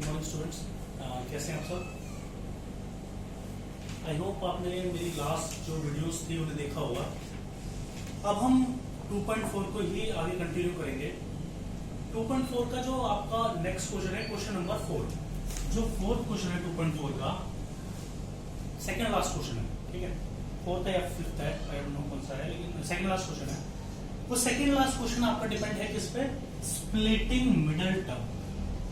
Morning students, कैसे हैं आप सब। आई होप आपने मेरी लास्ट जो वीडियोस थी उन्हें देखा होगा। अब हम 2.4 को ही आगे कंटिन्यू करेंगे। 2.4 का जो आपका नेक्स्ट क्वेश्चन है, क्वेश्चन नंबर 4। जो फोर्थ क्वेश्चन है 2.4 का सेकेंड लास्ट क्वेश्चन है, ठीक है। फोर्थ है या फिफ्थ है, आई डोंट नो कौन सा है, लेकिन सेकेंड लास्ट क्वेश्चन है। वो सेकेंड लास्ट क्वेश्चन आपका डिपेंड है किस पे? Splitting middle term.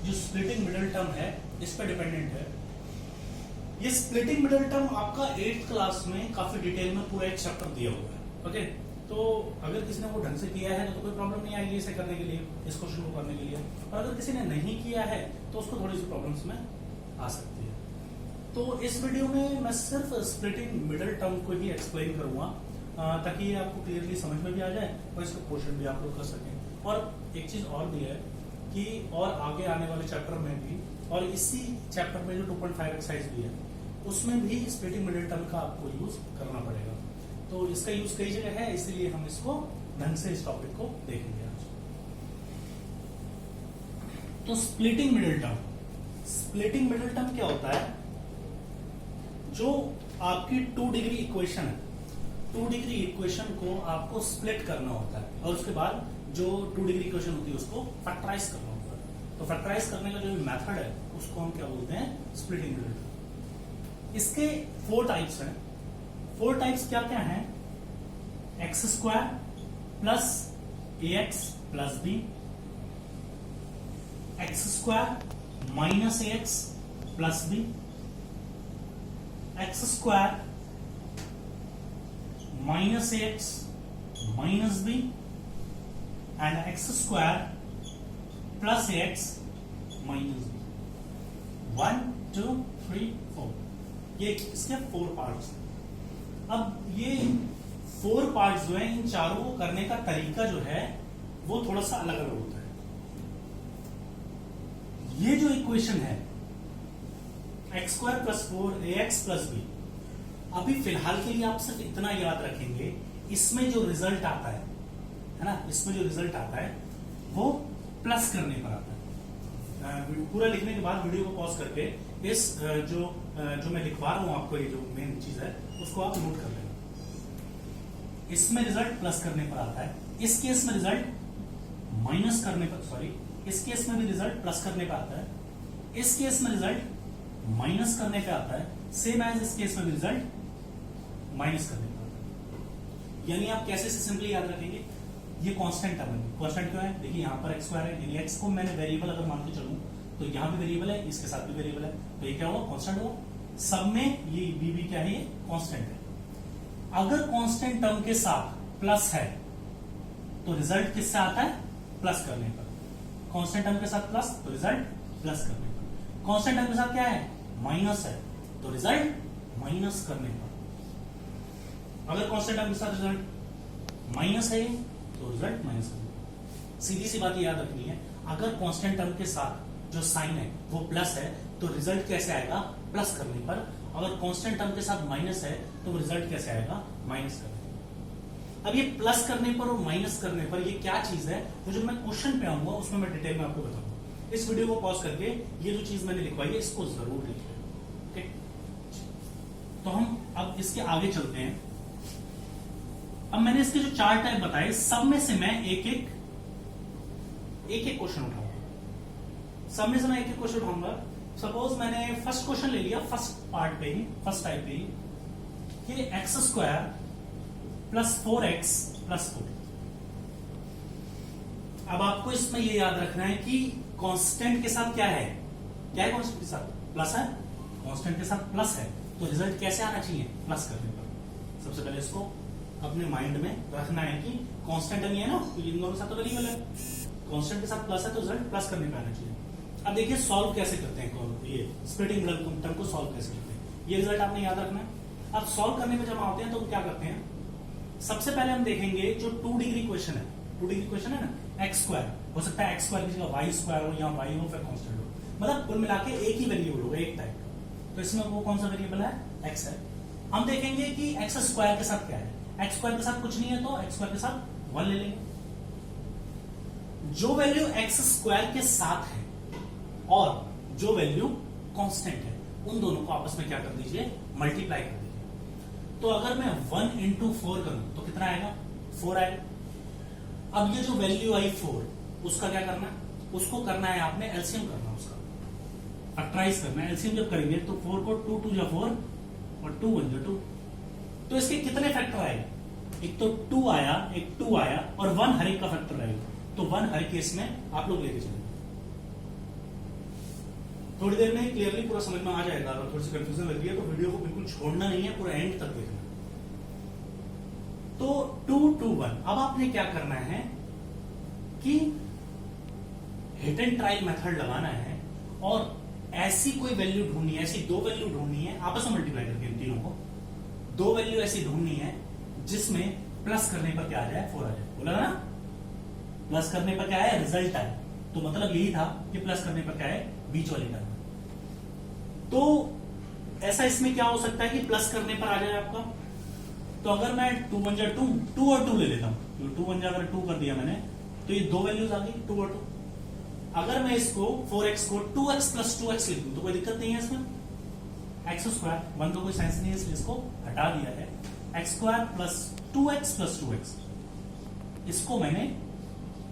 जो स्प्लिटिंग मिडल टर्म है इस पे डिपेंडेंट है। ये स्प्लिटिंग मिडल टर्म आपका 8th क्लास में काफी डिटेल में पूरा एक चैप्टर दिया हुआ है, ओके। तो अगर किसी ने वो ढंग से किया है तो कोई प्रॉब्लम नहीं आएगी इसे करने के लिए, इस क्वेश्चन को करने के लिए। और अगर किसी ने नहीं किया है तो उसको थोड़ी सी प्रॉब्लम्स में आ सकती है। तो इस वीडियो में मैं सिर्फ स्प्लिटिंग मिडल टर्म को ही एक्सप्लेन करूंगा, ताकि ये आपको क्लियरली समझ में भी आ जाए और इसका क्वेश्चन भी आप लोग कर सकें। और एक चीज और भी है कि और आगे आने वाले चैप्टर में भी, और इसी चैप्टर में जो 2.5 एक्सरसाइज भी है उसमें भी स्प्लिटिंग मिडल टर्म का आपको यूज करना पड़ेगा। तो इसका यूज कई जगह है, इसीलिए हम इसको ढंग से इस टॉपिक को देखेंगे आज। तो splitting middle term, splitting middle term क्या होता है? जो आपकी 2 डिग्री इक्वेशन है, 2 डिग्री इक्वेशन को आपको स्प्लिट करना होता है और उसके बाद जो 2 डिग्री इक्वेशन होती है उसको फैक्टराइज करना होता है। तो फैक्टराइज करने का जो मेथड है उसको हम क्या बोलते हैं? Splitting middle term. इसके 4 टाइप्स हैं। 4 टाइप्स क्या क्या हैं? X square plus ax plus b, x square minus ax plus b, x square minus ax minus b and x square plus ax minus b. 1 2 3 4, ये इसके 4 पार्ट्स। अब ये 4 parts जो है, इन चारों को करने का तरीका जो है वो थोड़ा सा अलग अलग होता है। ये जो इक्वेशन है x square plus 4ax plus b, अभी फिलहाल के लिए आप सिर्फ इतना याद रखेंगे, इसमें जो रिजल्ट आता है ना, इसमें जो रिजल्ट आता है वो प्लस करने पर आता है। पूरा लिखने के बाद वीडियो को पॉज करके इस जो मैं लिखवा रहा हूं आपको, ये जो मेन चीज है उसको आप नोट कर लेना। इसमें रिजल्ट प्लस करने पर आता है, इस केस में रिजल्ट माइनस करने पर, सॉरी, इस केस में भी रिजल्ट प्लस करने पर आता है, इस केस में रिजल्ट माइनस करने पे आता है, सेम एज इस केस में भी रिजल्ट माइनस करने पर आता है। यानी आप कैसे से सिंपली याद रखेंगे? ये कांस्टेंट टर्म है। कांस्टेंट क्यों है? देखिए यहाँ पर एक्स स्क्वायर है, यानी एक्स को मैंने वेरिएबल अगर मान के चलूं तो यहाँ भी वेरिएबल है, इसके साथ भी वेरिएबल है, तो ये क्या होगा? कांस्टेंट होगा। सब में ये बी क्या है? ये कांस्टेंट है। अगर कांस्टेंट टर्म के साथ प्लस है तो रिजल्ट किससे आता है? प्लस करने पर। कांस्टेंट टर्म के साथ प्लस तो रिजल्ट प्लस करने पर। कांस्टेंट टर्म के साथ क्या है? माइनस है तो रिजल्ट माइनस करने पर। अगर कांस्टेंट टर्म के साथ रिजल्ट माइनस है तो रिजल्ट माइनस करने पर। सीधी सी बात याद रखनी है, अगर कांस्टेंट टर्म के साथ जो साइन है वो प्लस है तो रिजल्ट कैसे आएगा? प्लस करने पर। अगर कांस्टेंट टर्म के साथ माइनस है तो रिजल्ट कैसे आएगा? माइनस करने पर। अब ये प्लस करने पर और माइनस करने पर ये क्या चीज है, वो जब मैं क्वेश्चन पे आऊंगा उसमें मैं डिटेल में आपको बताऊंगा। इस वीडियो को पॉज करके ये जो चीज मैंने लिखवाई है इसको जरूर लिख लें, ओके। तो हम अब इसके आगे चलते हैं। अब मैंने इसके जो 4 टाइप बताए, सब में से मैं एक एक क्वेश्चन उठाऊंगा। सब में से मैं एक एक क्वेश्चन उठाऊंगा। सपोज मैंने फर्स्ट क्वेश्चन ले लिया, फर्स्ट पार्ट पे ही, फर्स्ट टाइप पे ही, कि x square plus 4x plus 4। अब आपको इसमें ये याद रखना है कि कांस्टेंट के साथ क्या है? क्या है कांस्टेंट के साथ? प्लस है। कांस्टेंट के साथ प्लस है तो रिजल्ट कैसे आना चाहिए? प्लस करने पर। सबसे पहले इसको अपने माइंड में रखना है कि कांस्टेंट नहीं है ना, तो इन दोनों के साथ तो वेरिएबल है। कांस्टेंट के साथ प्लस है तो रिजल्ट प्लस करने पर आना चाहिए। अब देखिए सॉल्व कैसे करते हैं, ये स्प्लिटिंग मिडल टर्म को सॉल्व कैसे करते हैं, ये रिजल्ट आपने याद रखना है। अब सॉल्व करने में जब आते हैं तो क्या करते हैं? सबसे पहले हम देखेंगे जो 2 डिग्री क्वेश्चन है, 2 डिग्री क्वेश्चन है ना, एक्स स्क्वायर हो सकता है, एक्स स्क्वायर की जगह वाई स्क्वायर हो या वाई हो फिर कांस्टेंट हो, मतलब कुल मिला के एक ही वेरिएबल होगा, एक टाइप का। तो इसमें वो कौन सा वेरिएबल है? एक्स है। हम देखेंगे कि एक्स स्क्वायर के साथ क्या है। एक्स स्क्वायर के साथ कुछ नहीं है तो एक्स स्क्वायर के साथ 1 ले लेंगे। जो वैल्यू एक्स स्क्वायर के साथ है और जो वैल्यू कांस्टेंट है उन दोनों को आपस में क्या कर दीजिए, मल्टीप्लाई कर दीजिए। तो अगर मैं 1 into 4 करूं तो कितना आएगा, 4 आएगा। अब ये जो वैल्यू आई 4, उसका क्या करना है, उसको करना है आपने एलसीएम करना है, उसका फैक्टराइज करना है। एलसीएम जब करेंगे तो 4 को 2 2 जा 4 और 2 1 जा 2, तो इसके कितने फैक्टर आएगा, एक तो 2 आया, एक 2 आया और 1 हर एक का फैक्टर रहेगा, तो 1 हर केस में आप लोग लेके चलेंगे। थोड़ी देर में क्लियरली पूरा समझ में आ जाएगा। अगर थोड़ी सी कंफ्यूजन लग रही है तो वीडियो को बिल्कुल छोड़ना नहीं है, पूरा एंड तक देखना। तो 2 2 1, अब आपने क्या करना है कि हिट एंड ट्राई मेथड लगाना है और ऐसी कोई वैल्यू ढूंढनी है, ऐसी दो वैल्यू ढूंढनी है, आपस में मल्टीप्लाई करके इन तीनों को दो वैल्यू ऐसी ढूंढनी है जिसमें प्लस करने पर क्या आ जाए, 4 आ जाए। बोला ना, प्लस करने पर क्या है, रिजल्ट आए। तो मतलब यही था कि प्लस करने पर क्या है, बीच वाली टर्म। तो ऐसा इसमें क्या हो सकता है कि प्लस करने पर आ जाए आपका। तो अगर मैं 2 1 जा 2, 2 और 2 ले लेता हूं, 2 1 जा अगर 2 कर दिया मैंने, तो ये दो वैल्यूज आ गई 2 और 2। अगर मैं इसको 4x को 2x प्लस 2x लिख दूं तो कोई दिक्कत नहीं है इसमें, एक्स स्क्वायर, 1 तो कोई साइंस नहीं है इसलिए इसको हटा दिया है। X square plus 2x plus 2x, इसको मैंने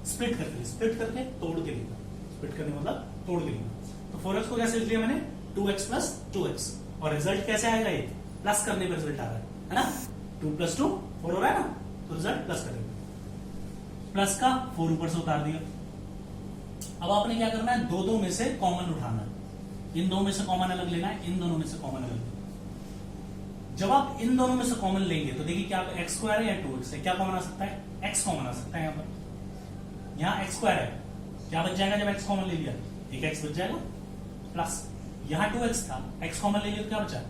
स्प्लिट करके तोड़ के लिखा। स्प्लिट करने मतलब तोड़ के लिखा। तो 4x को कैसे लिख लिया मैंने, 2x प्लस 2x, और रिजल्ट कैसे आएगा, ये प्लस करने पर रिजल्ट आ रहा है ना, 2 प्लस 2 4 हो रहा है ना, तो रिजल्ट प्लस करेंगे। प्लस का 4 ऊपर से उतार दिया। अब आपने क्या करना है, दो में से कॉमन उठाना है, इन दो में से कॉमन अलग लेना है, इन दोनों में से कॉमन अलग लेना है। जब आप इन दोनों में से कॉमन लेंगे तो देखिए क्या एक्स स्क्वायर है या 2x है, क्या कॉमन आ सकता है, x कॉमन आ सकता है। यहाँ पर यहाँ एक्स स्क्वायर है, क्या बच जाएगा जब x कॉमन ले लिया, एक x बच जाएगा, प्लस यहाँ 2x था, x कॉमन ले लिया तो क्या बचा,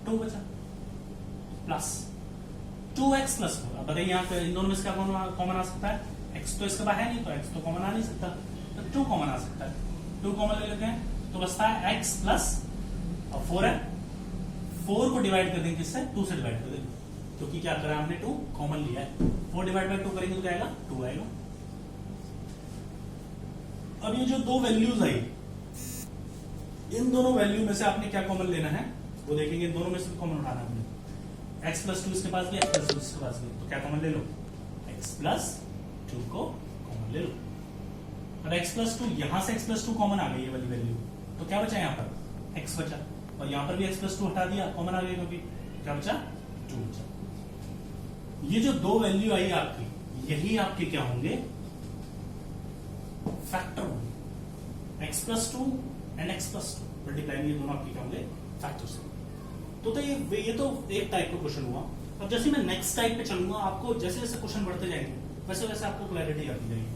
2 बचा, प्लस 2x प्लस 4। अब बताइए यहाँ पे इन दोनों में से क्या कॉमन आ सकता है, x तो इसके बाहर है नहीं, तो x तो कॉमन आ नहीं सकता, तो 2 कॉमन आ सकता है। 2 कॉमन ले लेते हैं तो बचता है x प्लस 4 है, 4 को डिवाइड कर देंगे किससे, 2 से डिवाइड कर देंगे, क्योंकि क्या करा हमने 2 कॉमन लिया है। 4 डिवाइड बाय 2 करेंगे तो क्या आएगा, 2 आएगा। अब ये जो दो वैल्यूज आई, इन दोनों वैल्यू में से आपने क्या कॉमन लेना है वो देखेंगे। इन दोनों में से कॉमन उठाना है, x प्लस 2 इसके पास भी, x प्लस 2 इसके पास भी, तो क्या कॉमन ले लो, x प्लस 2 को कॉमन ले लो। अब x प्लस 2, यहां से x प्लस 2 कॉमन आ गई ये वाली वैल्यू, तो क्या बचा यहाँ पर, x बचा, और यहां पर भी x प्लस 2 हटा दिया, कॉमन आ गई, क्योंकि क्या बचा, 2 बचा। ये जो दो वैल्यू आई आपकी, यही आपके क्या होंगे, फैक्टर होंगे। x plus 2 and x plus 2 multiply, ये दोनों आपके क्या होंगे, फैक्टर्स। तो ये तो एक टाइप का क्वेश्चन हुआ। अब जैसे मैं नेक्स्ट टाइप पे चलूंगा, आपको जैसे जैसे क्वेश्चन बढ़ते जाएंगे वैसे वैसे आपको क्लैरिटी आती जाएगी।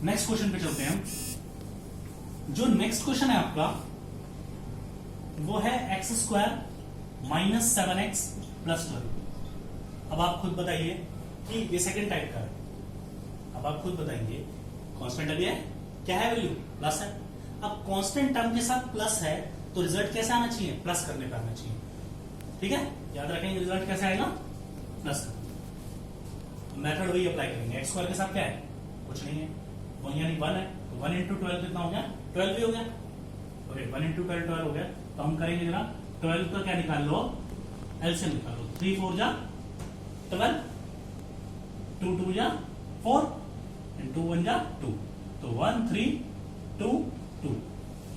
नेक्स्ट क्वेश्चन पे चलते हैं हम। जो नेक्स्ट क्वेश्चन है आपका वो है x square minus 7x plus 12। अब आप खुद बताइए कि ये सेकेंड टाइप का है। अब आप खुद बताएंगे, कांस्टेंट अभी है, क्या है वैल्यू, प्लस है। अब कांस्टेंट टर्म के साथ प्लस है तो रिजल्ट कैसे आना चाहिए, प्लस करने पर आना चाहिए। ठीक है, याद रखेंगे रिजल्ट कैसे आएगा, प्लस कर। मेथड वही अप्लाई करेंगे। एक्स स्क्वायर के साथ क्या है, कुछ नहीं है, वो यानी 1 है, तो 1 into 12 कितना हो गया, 12 भी हो गया। ओके, 1 into 12 12 हो गया। तो हम करेंगे जरा 12 का क्या निकाल लो, एलसीएम निकाल लो। 3 4 जा 12, 2 2 जा 4 एंड 2 1 जा 2, तो 1 3 2 2,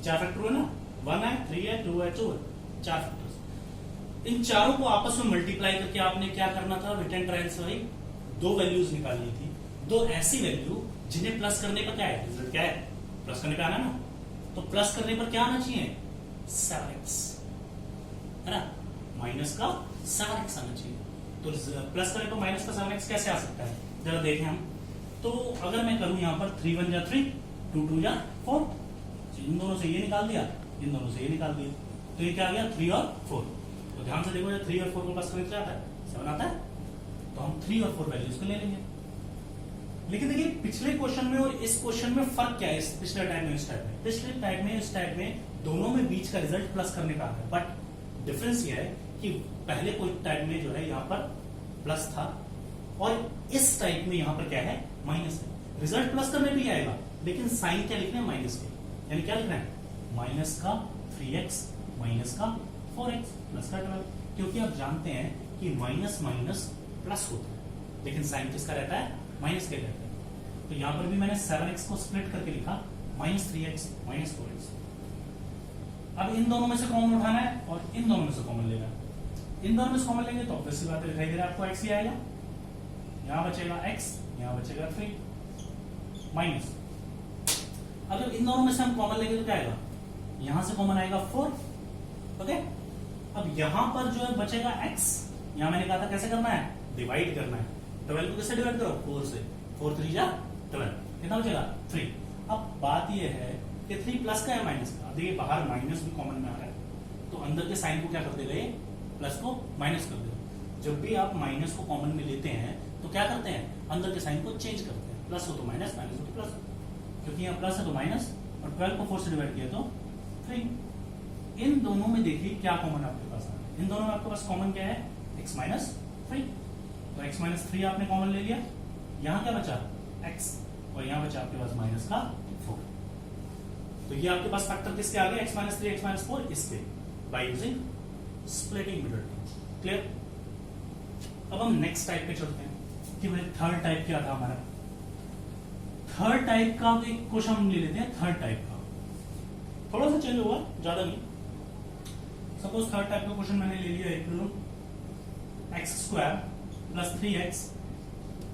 4 फैक्टर है ना, 1 है, 3 है, 2 है, 2 है, 4 फैक्टर्स। इन चारों को आपस में मल्टीप्लाई करके आपने क्या करना था, रिटर्न ट्रायल से भाई दो वैल्यूज निकालनी थी, दो ऐसी वैल्यू जिन्हें प्लस करने पर क्या है, रिजल्ट क्या है, प्लस करने पे आना ना। तो प्लस करने पर क्या आना चाहिए, 7x है ना, माइनस का 7x आना चाहिए। तो प्लस करने पर माइनस का 7x कैसे आ सकता है, जरा देखें हम। तो अगर मैं करूं यहां पर 3 1 जा 3, 2 2 जा 4, इन दोनों से ये निकाल दिया, इन दोनों से ये निकाल दिया, तो ये क्या आ गया 3 और 4। तो ध्यान से देखो, 3 और 4 को प्लस करने से आता है 7 आता है, तो हम 3 और 4 वैल्यूज को ले लेंगे। लेकिन देखिए पिछले क्वेश्चन में और इस क्वेश्चन में फर्क क्या है, पिछले टाइप में इस टाइप में, पिछले टाइप में इस टाइप में दोनों में बीच का रिजल्ट प्लस करने का है, बट डिफरेंस ये है कि पहले कोई टाइप में जो है यहाँ पर प्लस था और इस टाइप में यहाँ पर क्या है, माइनस है। रिजल्ट प्लस करने भी आएगा लेकिन साइन क्या लिखना है, माइनस के। यानी क्या लिख रहे हैं, माइनस का 3x माइनस का 4x प्लस का 12, क्योंकि आप जानते हैं कि माइनस माइनस प्लस होता है, लेकिन साइन किसका रहता है, माइनस का रहता है। तो यहां पर भी मैंने 7x को स्प्लिट करके लिखा, माइनस 3x माइनस 4x। अब इन दोनों में से कॉमन उठाना है और इन दोनों में से कॉमन लेना है। इन दोनों में से कॉमन लेंगे तो ऑब्वियस सी बात है, दिखाई दे रहा है आपको x ही आएगा, यहां बचेगा x, यहां बचेगा 3 माइनस। अब जब इन दोनों में से हम कॉमन लेंगे तो क्या आएगा, यहां से कॉमन आएगा 4। ओके, अब यहां पर जो है बचेगा x, यहां मैंने कहा था कैसे करना है, डिवाइड करना है। 12 को कैसे डिवाइड करो, 4 से, 4 3 जा 12, कितना बचेगा 3। अब बात यह है कि 3 प्लस का है माइनस का, देखिए बाहर माइनस भी कॉमन में आ रहा है, तो अंदर के साइन को क्या कर देगा, प्लस को माइनस कर देगा। जब भी आप माइनस को कॉमन में लेते हैं तो क्या करते हैं, अंदर के साइन को चेंज करते हैं, प्लस हो तो माइनस, माइनस हो तो प्लस, क्योंकि यहाँ प्लस है तो माइनस, और 12 को 4 से डिवाइड किया तो 3। इन दोनों में देखिए क्या कॉमन आपके पास आ रहा है, इन दोनों में आपके पास कॉमन क्या है, x माइनस 3, तो x माइनस 3 आपने कॉमन ले लिया, यहाँ क्या बचा x, और यहाँ बचा आपके पास माइनस का 4। तो ये आपके पास फैक्टर किसके आ गए, x माइनस 3 x माइनस 4, इसके by using splitting middle term. Clear. अब हम नेक्स्ट टाइप पे चलते हैं कि भाई थर्ड टाइप क्या था हमारा। थर्ड टाइप का एक क्वेश्चन हम ले लेते हैं, थर्ड टाइप का थोड़ा सा चेंज होगा, ज्यादा नहीं। सपोज थर्ड टाइप का क्वेश्चन मैंने ले लिया, एक x square plus 3x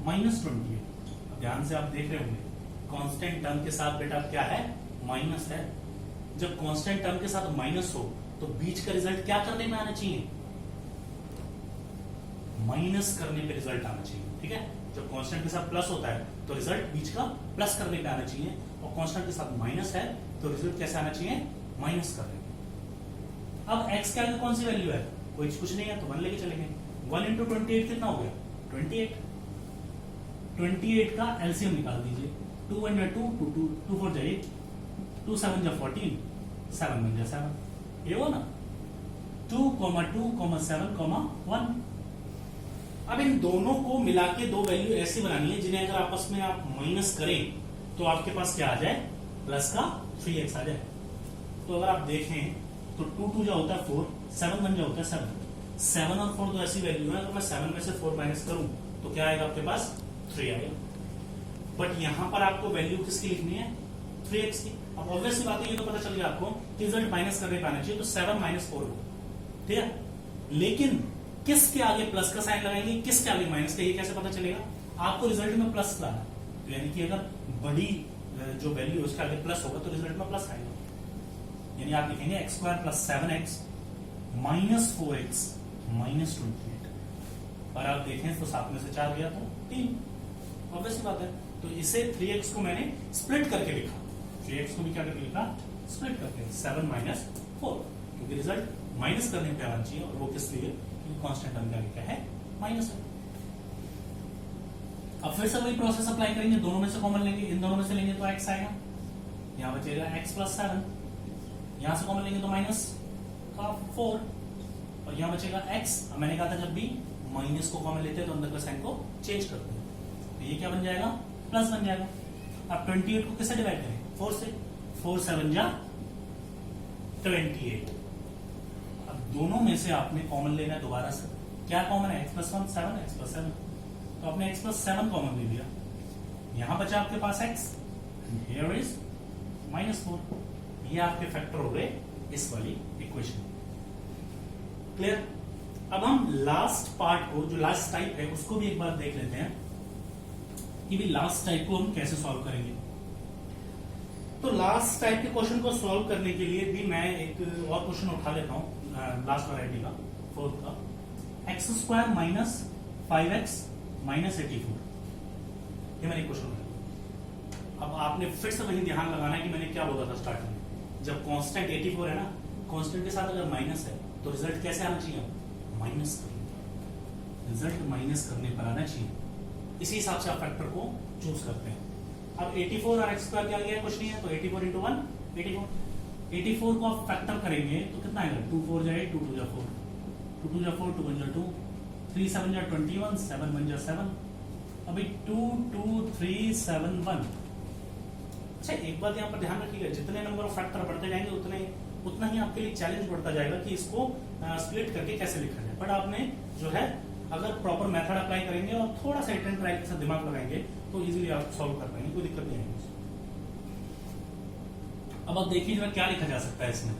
minus 28। ध्यान से आप देख रहे होंगे कांस्टेंट टर्म के साथ बेटा क्या है, माइनस है। जब कांस्टेंट टर्म के साथ माइनस हो तो बीच का रिजल्ट क्या करने में आना चाहिए, माइनस करने पे रिजल्ट आना चाहिए। ठीक है, जब कांस्टेंट के साथ प्लस होता है तो रिजल्ट बीच का प्लस करने पे आना चाहिए, और कांस्टेंट के साथ माइनस है तो रिजल्ट कैसे आना चाहिए, माइनस करने पे। अब x के आगे कौन सी वैल्यू है, कोई कुछ नहीं है तो 1 लेके चलेंगे। 1 इंटू 28 कितना हो गया, 28। 28 का एलसीएम निकाल दीजिए, 2 1 जा 2, 2 4 जा 8, 2 7 जा 14, 7 1 जा 7, ये हो ना, 2 2 7 1। अब इन दोनों को मिला के दो वैल्यू ऐसी बनानी है जिन्हें अगर आपस में आप माइनस करें तो आपके पास क्या आ जाए, प्लस का 3x आ जाए। तो अगर आप देखें तो 2 2 जो होता है 4, 7 1 जो होता है 7, 7 और 4 तो ऐसी वैल्यू है, अगर मैं 7 में से 4 माइनस करूं तो क्या आएगा आपके पास, 3 आएगा। बट यहां पर आपको वैल्यू किसकी लिखनी है, 3x की। अब ऑब्वियस बात है, ये तो पता चल गया आपको कि रिजल्ट माइनस करने पे आना चाहिए, तो 7 माइनस 4 होगा। ठीक है, लेकिन किसके आगे प्लस का साइन लगाएंगे, किसके आगे माइनस का, ये कैसे पता चलेगा, आपको रिजल्ट में प्लस लाना है। तो यानी कि अगर बड़ी जो वैल्यू है उसके आगे प्लस होगा तो रिजल्ट में प्लस आएगा। यानी आप लिखेंगे x square plus 7x minus 4x minus 28। और आप देखें तो 7 में से 4 गया तो 3, ऑब्वियस बात है। तो इसे 3x को मैंने स्प्लिट करके लिखा, 3x को भी क्या करके लिखा, स्प्लिट करके 7 माइनस 4, क्योंकि रिजल्ट माइनस करने पे आना चाहिए, और वो किस लिए, कांस्टेंट टर्म का क्या है, माइनस है। अब फिर से वही प्रोसेस अप्लाई करेंगे, दोनों में से कॉमन लेंगे, इन दोनों में से लेंगे तो x आएगा, यहां बचेगा x प्लस 7, यहां से कॉमन लेंगे तो माइनस का 4, और यहां बचेगा x। अब मैंने कहा था जब भी माइनस को कॉमन लेते हैं तो अंदर का साइन को चेंज करते हैं, तो ये क्या बन जाएगा, प्लस बन जाएगा। अब 28 को किससे डिवाइड करें, 4 से, 4 7 जा 28। दोनों में से आपने कॉमन लेना है दोबारा से, क्या कॉमन है, x प्लस 1 7, x प्लस 7, तो आपने x प्लस 7 कॉमन ले लिया, यहां बचा आपके पास x, हियर इज माइनस 4। ये आपके फैक्टर हो गए इस वाली इक्वेशन। क्लियर। अब हम लास्ट पार्ट को, जो लास्ट टाइप है, उसको भी एक बार देख लेते हैं कि भी लास्ट टाइप को हम कैसे सॉल्व करेंगे। तो लास्ट टाइप के क्वेश्चन को सॉल्व करने के लिए भी मैं एक और क्वेश्चन उठा लेता हूं, लास्ट वैरायटी का, 4th का, x square minus 5x minus 84। ये मैंने क्वेश्चन उठाया। अब आपने फिर से वही ध्यान लगाना है कि मैंने क्या बोला था स्टार्टिंग में, जब कांस्टेंट 84 है ना, कांस्टेंट के साथ अगर माइनस है तो रिजल्ट कैसे आना चाहिए, माइनस करने, रिजल्ट माइनस करने पर आना चाहिए। इसी हिसाब से आप फैक्टर को चूज करते हैं। अब 84 और x स्क्वायर क्या गया, कुछ नहीं है, तो 84 इंटू 1 84। 84 को आप फैक्टर करेंगे तो कितना आएगा, 2 4 जा 8, 2 2 जा 4, 2 2 जा 4, 2 1 जा 2, 3 7 जा 21, 7 1 जा 7। अभी 2 2 3 7 1, अच्छा एक बात यहाँ पर ध्यान रखिएगा, जितने नंबर ऑफ फैक्टर बढ़ते जाएंगे उतना ही आपके लिए चैलेंज बढ़ता जाएगा कि इसको स्प्लिट करके कैसे लिखा जाए। बट आपने जो है अगर प्रॉपर मेथड अप्लाई करेंगे और थोड़ा सा अटेम्प्ट ट्रायल के साथ दिमाग लगाएंगे तो इजीली आप सॉल्व कर पाएंगे, कोई दिक्कत नहीं आएगी। अब आप देखिए जरा क्या लिखा जा सकता है इसमें।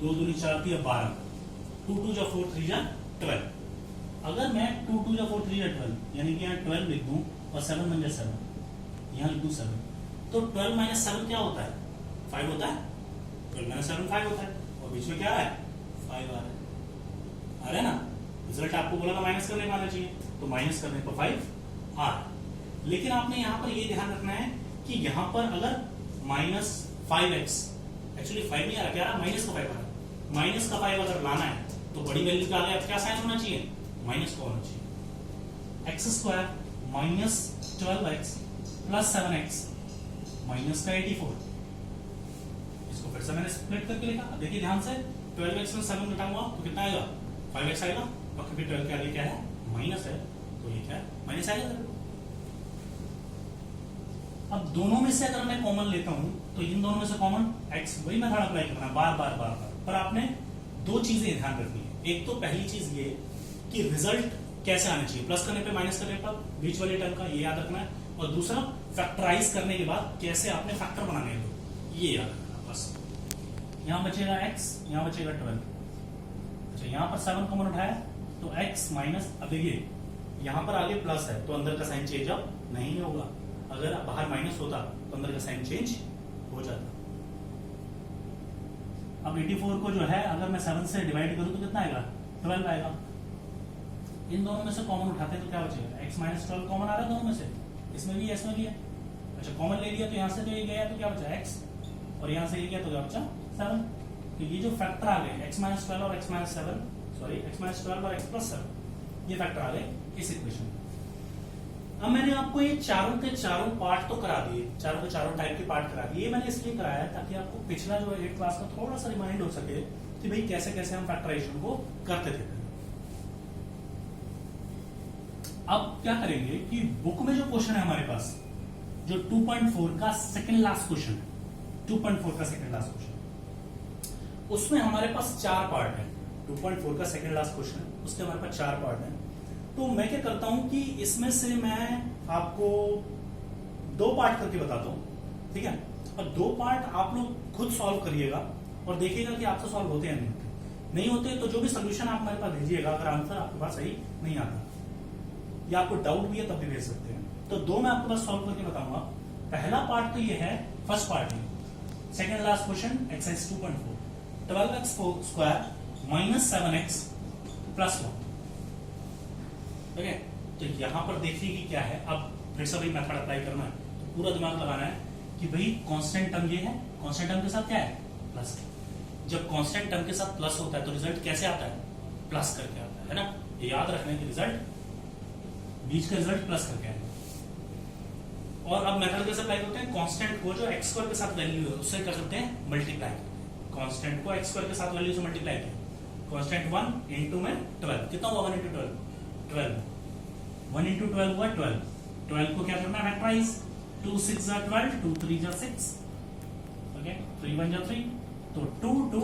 2 दूनी 4 3 12, 2 2 जा 4 3 जा 12। अगर मैं 2 2 जा 4 3 जा 12 यानी कि यहाँ 12 लिख दूं और 7 बन जाए 7, यहाँ लिख दूं 7, तो 12 माइनस 7 क्या होता है? 5 होता है। 12 माइनस 7 5 होता है और बीच में क्या है? 5 आ रहा है। आ रहा है ना? रिजल्ट आपको बोला था माइनस करने में आना चाहिए, तो माइनस करने पर 5 आ रहा है। लेकिन आपने यहाँ पर ये ध्यान रखना है कि यहाँ पर अगर माइनस 5x, एक्चुअली 5 नहीं आ रहा, क्या आ रहा? माइनस का 5 आ रहा है। माइनस का 5 अगर लाना है तो बड़ी वैल्यू के आगे क्या साइन होना चाहिए? माइनस का होना चाहिए। X square minus 12x plus 7x minus का 84। इसको फिर से मैंने स्प्लिट करके लिखा। अब देखिए ध्यान से, 12x में 7 घटाऊंगा तो कितना आएगा? 5x आएगा, और क्योंकि 12 के आगे क्या है? माइनस है, तो ये क्या है? माइनस आएगा। अब दोनों में से अगर मैं कॉमन लेता हूं तो इन दोनों में से कॉमन x, वही मेथड अप्लाई करना है बार बार बार बार। पर आपने दो चीजें ध्यान रखनी है। एक तो पहली चीज ये कि रिजल्ट कैसे आना चाहिए, प्लस करने पे माइनस करने पर बीच वाले टर्म का, ये याद रखना है। और दूसरा फैक्टराइज करने के बाद कैसे आपने फैक्टर बनाने हैं, ये याद रखना बस। यहां बचेगा x, यहां बचेगा 12। अच्छा यहां पर 7 कॉमन उठाया तो x माइनस, अब देखिए यहां पर आगे प्लस है तो अंदर का साइन चेंज अब नहीं होगा। अगर बाहर माइनस होता तो अंदर का साइन चेंज हो जाता। अब 84 को जो है अगर मैं 7 से डिवाइड करूं तो कितना आएगा? 12 आएगा। इन दोनों में से कॉमन उठाते हैं तो क्या बचेगा? x माइनस 12 कॉमन आ रहा है दोनों में से, इसमें भी है इसमें भी है। अच्छा कॉमन ले लिया तो यहां से तो ये गया तो क्या बचा? x, और यहां से ये गया तो क्या बचा? 7। तो ये जो फैक्टर आ गए x माइनस 12 और x minus 7, sorry x minus 12 और x प्लस 7, ये फैक्टर आ गए इस इक्वेशन में। अब मैंने आपको ये चारों के चारों पार्ट तो करा दिए, चारों के चारों टाइप के पार्ट करा दिए। ये मैंने इसलिए कराया ताकि आपको पिछला जो 8th क्लास का थोड़ा सा रिमाइंड हो सके कि भाई कैसे कैसे हम फैक्टराइजेशन को करते थे। अब क्या करेंगे कि बुक में जो क्वेश्चन है हमारे पास, जो 2.4 का सेकंड लास्ट क्वेश्चन है, 2.4 का सेकंड लास्ट क्वेश्चन, उसमें हमारे पास 4 पार्ट है। 2.4 का सेकंड लास्ट क्वेश्चन है, उसके हमारे पास 4 पार्ट है। तो मैं क्या करता हूं कि इसमें से मैं आपको 2 पार्ट करके बताता हूं, ठीक है? और 2 पार्ट आप लोग खुद सॉल्व करिएगा और देखिएगा कि आपसे सॉल्व होते हैं नहीं होते तो जो भी सोल्यूशन आप हमारे पास भेजिएगा, अगर आंसर आपके पास सही नहीं आता या आपको डाउट भी है तब भी भेज सकते हैं। तो 2 मैं आपके पास सॉल्व करके बताऊंगा। पहला पार्ट तो ये है, फर्स्ट पार्ट है second last question exercise 2.4, 12x square minus 7x plus 1। ठीक है, तो यहां पर देखिए कि क्या है। अब फिर से वही मेथड अप्लाई करना है, तो पूरा दिमाग लगाना है कि भाई कांस्टेंट टर्म ये है, कांस्टेंट टर्म के साथ क्या है? प्लस। जब कांस्टेंट टर्म के साथ प्लस होता है तो रिजल्ट कैसे आता है? प्लस करके आता है ना? ये याद रखना है कि रिजल्ट, बीच का रिजल्ट प्लस करके आएगा। और अब मेथड कैसे अप्लाई करते हैं? कांस्टेंट को जो x स्क्वायर के साथ वैल्यू है उससे कर सकते हैं मल्टीप्लाई। कांस्टेंट को x स्क्वायर के साथ वैल्यू से मल्टीप्लाई किया, कांस्टेंट 1 इंटू में 12, कितना हुआ? 1 इंटू 12, 12, 1 इंटू 12 हुआ 12। 12 को क्या करना है? फैक्टराइज। 2 6 जा 12, 2 3 जा 6, ओके, 3 1 जा 3, तो 2 2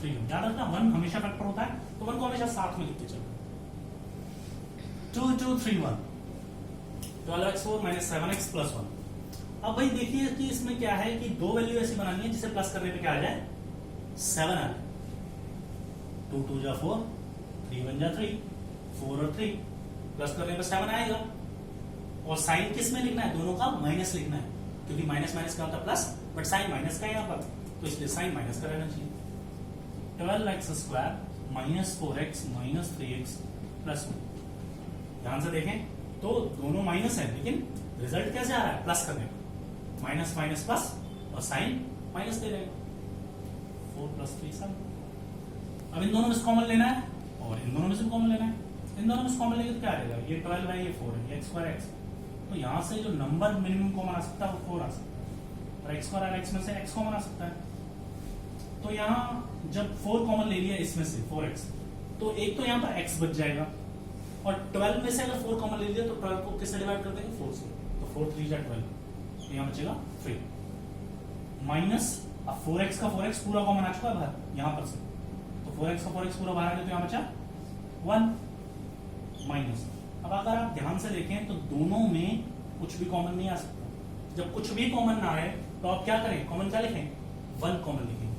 3। याद रखना 1 हमेशा फैक्टर होता है, तो 1 को हमेशा साथ में लिखते चलो। 2 2 3 1, 12x4 माइनस 7x प्लस 1। अब भाई देखिए कि इसमें क्या है कि 2 वैल्यू ऐसी बनानी है जिसे प्लस करने पे क्या आ जाए? 7 आ जाए। 2 2 जा 4, 3 1 जा 3, 4 और 3 प्लस करने पर 7 आएगा। और साइन किस में लिखना है? दोनों का माइनस लिखना है, क्योंकि माइनस माइनस का होता है प्लस, बट साइन माइनस का है यहाँ पर, तो इसलिए साइन माइनस का रहना चाहिए। 12x square minus 4x minus 3x plus 1। ध्यान से देखें तो दोनों माइनस है, लेकिन रिजल्ट कैसे आ रहा है? प्लस करने पर, माइनस माइनस प्लस और साइन माइनस दे रहे हैं। 4 प्लस 3 7। अब इन दोनों में से कॉमन लेना है और इन दोनों में से कॉमन लेना है। इन दोनों में से कॉमन लेंगे तो क्या आएगा? ये 12 है, ये 4 है, ये x स्क्वायर x। तो यहां से जो नंबर मिनिमम कॉमन आ सकता है वो 4 आ सकता है, और x स्क्वायर x में से x कॉमन आ सकता है। तो यहाँ जब 4 कॉमन ले लिया इसमें से 4x, तो एक तो यहाँ पर x बच जाएगा, और 12 में से अगर 4 कॉमन ले लिया तो 12 को किससे डिवाइड कर देंगे? 4 से, तो 4 3 जा 12, तो यहाँ बचेगा 3 माइनस, अब 4x का 4x पूरा कॉमन आ चुका है बाहर यहां पर से, तो 4x का 4x पूरा बाहर आ गया, तो यहां बचा 1 माइनस। अब अगर आप ध्यान से देखें तो दोनों में कुछ भी कॉमन नहीं आ सकता। जब कुछ भी कॉमन ना आए तो आप क्या करें, कॉमन क्या लिखें, 1 कॉमन लिखेंगे,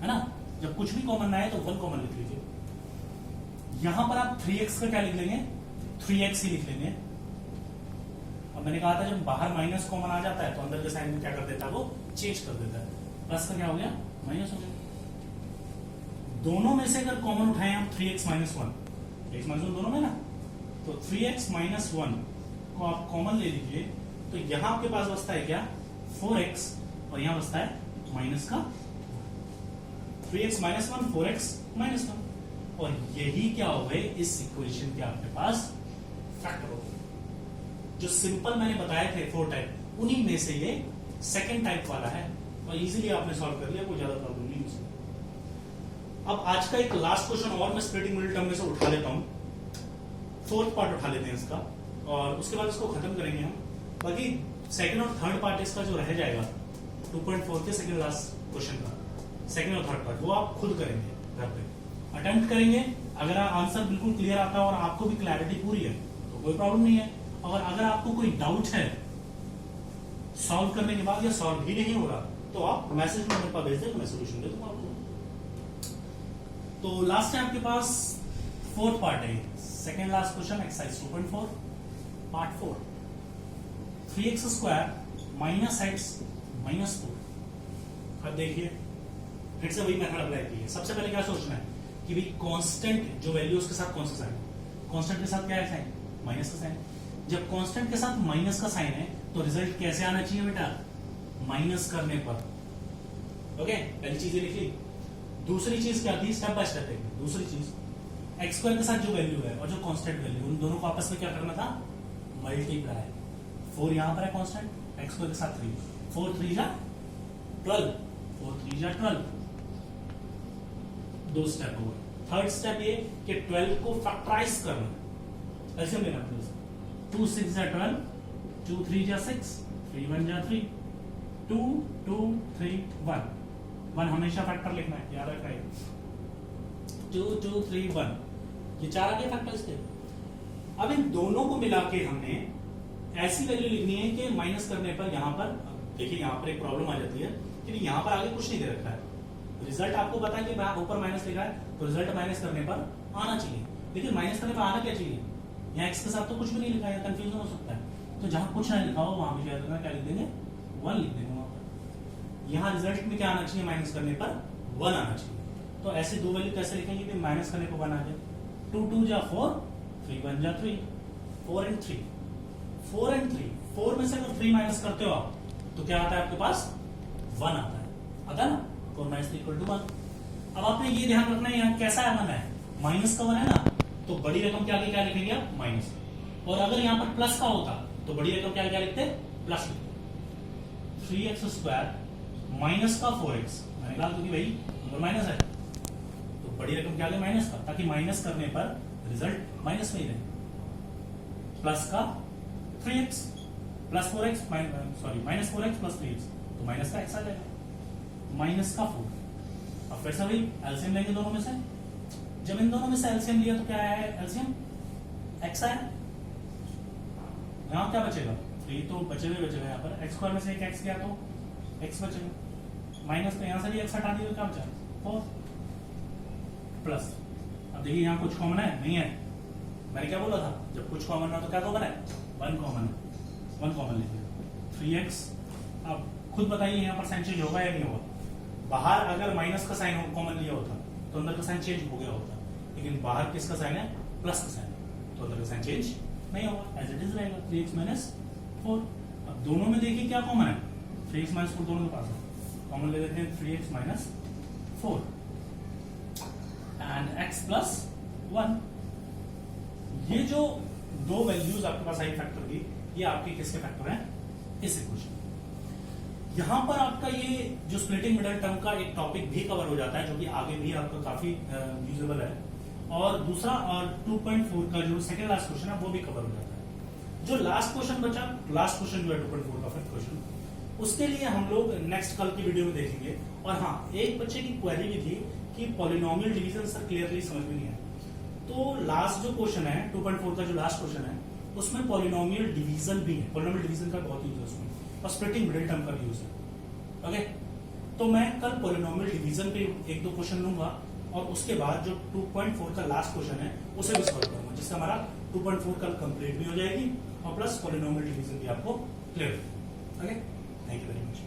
है ना। जब कुछ भी कॉमन ना आए तो 1 कॉमन लिख लीजिए। यहां पर आप 3x का क्या लिख लेंगे, 3x ही लिख लेंगे। अब मैंने कहा था जब बाहर माइनस कॉमन आ जाता है तो अंदर के साइन में क्या कर देता है, वो चेंज कर देता है। प्लस का क्या हो गया, माइनस हो गया। दोनों में से अगर कॉमन उठाएं हम 3x माइनस 1, 3x माइनस 1 दोनों में ना, तो 3x माइनस 1 को आप कॉमन ले लीजिए, तो यहां आपके पास बचता है क्या, 4x, और यहां बचता है माइनस का 3x माइनस 1, 4x माइनस 1, और यही क्या हो गए, इस इक्वेशन के आपके पास फैक्टर हो गए। जो सिंपल मैंने बताए थे 4 टाइप, उन्हीं में से ये सेकेंड टाइप वाला है, और इजीली आपने सॉल्व कर लिया, कोई ज्यादा प्रॉब्लम नहीं है। अब आज का एक लास्ट क्वेश्चन और मैं स्प्लिटिंग मिडिल टर्म में से उठा लेता हूं, 4th पार्ट उठा लेते हैं इसका, और उसके बाद इसको खत्म करेंगे हम। बाकी सेकंड और थर्ड पार्ट इसका जो रह जाएगा 2.4 के सेकंड लास्ट क्वेश्चन का सेकंड और थर्ड पार्ट, वो आप खुद करेंगे, घर पे अटेम्प्ट करेंगे। अगर आंसर बिल्कुल क्लियर आता है और आपको भी क्लैरिटी पूरी है तो कोई प्रॉब्लम नहीं है, और अगर आपको कोई डाउट है सॉल्व करने के बाद या सॉल्व भी नहीं हो रहा तो आप मैसेज में मेरे पास भेज दें, मैं सोल्यूशन दे दूंगा आपको। तो लास्ट है आपके पास 4th पार्ट है, second last question, exercise 2.4 part 4, 3x square minus x minus 4। अब देखिए फिर से वही मेथड अप्लाई कीजिए। सबसे पहले क्या सोचना है कि भाई कांस्टेंट जो वैल्यू उसके साथ कौन सा साइन, कांस्टेंट के साथ क्या है साइन, माइनस का साइन। जब कांस्टेंट के साथ माइनस का साइन है तो रिजल्ट कैसे आना चाहिए बेटा, माइनस करने पर। ओके, पहली चीज लिख ली। दूसरी चीज क्या थी, स्टेप बाय स्टेप देखिए। दूसरी चीज एक्स स्क्वायर के साथ जो वैल्यू है और जो कांस्टेंट वैल्यू, उन दोनों को आपस में क्या करना था, मल्टीप्लाई। 4 यहां पर है कांस्टेंट, एक्स स्क्वायर के साथ 3, 4 3 जा 12, 4 3 जा 12, 2 स्टेप हो गए। थर्ड स्टेप ये कि 12 को फैक्टराइज करना, ऐसे लेना प्लीज। 2 6 जा 12, 2 3 जा 6, 3 1 जा 3, 2 2 3 1, 1 हमेशा फैक्टर लिखना है, याद रखना है। 2 2 3 1, ये 4 आ गए फैक्टर इसके। अब इन दोनों को मिला के हमने ऐसी वैल्यू लिखनी है कि माइनस करने पर यहां पर देखिए, यहां पर एक प्रॉब्लम आ जाती है कि यहां पर आगे कुछ नहीं दे रखा है। रिजल्ट आपको पता है कि ऊपर माइनस लिखा है, तो रिजल्ट माइनस करने पर आना चाहिए, लेकिन माइनस करने पर आना क्या चाहिए, यहाँ एक्स के साथ तो कुछ भी नहीं लिखा है, कंफ्यूजन हो सकता है। तो जहां कुछ नहीं लिखा हो वहां पे क्या लिख देंगे, 1 लिख देंगे वहां पर। यहाँ रिजल्ट में क्या आना चाहिए, माइनस करने पर 1 आना चाहिए। तो ऐसे दो वैल्यू कैसे लिखेंगे, माइनस करने पर 1 आ जाए। 2 2 जा 4, 3 1 जा 3, 4 and 3, 4 and 3, 4 में से अगर 3 माइनस करते हो आप तो क्या आता है आपके पास, 1 आता है ना, 4 माइनस 3 इक्वल टू 1। अब आपने ये ध्यान रखना है यहाँ कैसा है, 1 है, माइनस का 1 है ना, तो बड़ी रकम के आगे क्या लिखेंगे आप, माइनस। और अगर यहाँ पर प्लस का होता तो बड़ी रकम के आगे क्या लिखते, प्लस लिखते। 3x स्क्वायर माइनस का 4x, मैंने कहा क्योंकि भाई नंबर माइनस है तो बड़ी रकम के आगे माइनस का, ताकि माइनस करने पर रिजल्ट माइनस में ही रहे। प्लस का 3x plus 4x, sorry minus 4x plus 3x, तो माइनस का x आ जाएगा, माइनस का 4। अब फिर से भाई एलसीएम लेंगे दोनों में से। जब इन दोनों में से एलसीएम लिया तो क्या आया है, एलसीएम x आया। यहां क्या बचेगा, 3 तो बचे हुए यहाँ पर, x स्क्वायर में से एक x गया तो x बचेगा, माइनस तो यहां से भी x हटा दिया तो क्या बचा, 4 प्लस। अब देखिए यहाँ कुछ कॉमन है, नहीं है, मैंने क्या बोला था, जब कुछ कॉमन ना तो क्या कॉमन है, 1 कॉमन है, 1 कॉमन लीजिए। 3x, अब खुद बताइए यहाँ पर साइन चेंज होगा या नहीं होगा। बाहर अगर माइनस का साइन कॉमन लिया होता तो अंदर का साइन चेंज हो गया होता, लेकिन बाहर किसका साइन है, प्लस का साइन, तो अंदर का साइन चेंज नहीं होगा, एज इट इज रहेगा 3x माइनस 4। अब दोनों में देखिए क्या कॉमन है, 3x माइनस 4 दोनों के पास है, कॉमन ले लेते हैं 3x minus 4 and x plus 1। ये जो दो वैल्यूज आपके पास आई फैक्टर की, ये आपके किसके फैक्टर हैं, इस इक्वेशन। यहां पर आपका ये जो स्प्लिटिंग मिडल टर्म का एक टॉपिक भी कवर हो जाता है, जो कि आगे भी आपका काफी यूजेबल है। और दूसरा और 2.4 का जो सेकंड लास्ट क्वेश्चन है वो भी कवर हो जाता है। जो लास्ट क्वेश्चन बचा, लास्ट क्वेश्चन जो है 2.4 का फिफ्थ क्वेश्चन, उसके लिए हम लोग नेक्स्ट कल की वीडियो में देखेंगे। और हाँ, एक बच्चे की क्वेरी भी थी कि पॉलिनोमियल डिवीजन सर क्लियरली समझ में नहीं आया। तो लास्ट जो क्वेश्चन है 2.4 का जो लास्ट क्वेश्चन है उसमें पॉलिनोमियल डिवीजन भी है। पॉलिनोमियल डिवीजन का बहुत यूज है उसमें, और स्प्लिटिंग मिडिल टर्म का भी यूज है। ओके, तो मैं कल पॉलिनोमियल डिवीजन पे एक दो क्वेश्चन लूंगा और उसके बाद जो 2.4 का लास्ट क्वेश्चन है उसे भी सॉल्व करूंगा, जिससे हमारा 2.4 कल कंप्लीट भी हो जाएगी और प्लस पॉलिनोमियल डिवीजन भी आपको क्लियर हो। Okay, thank you very much.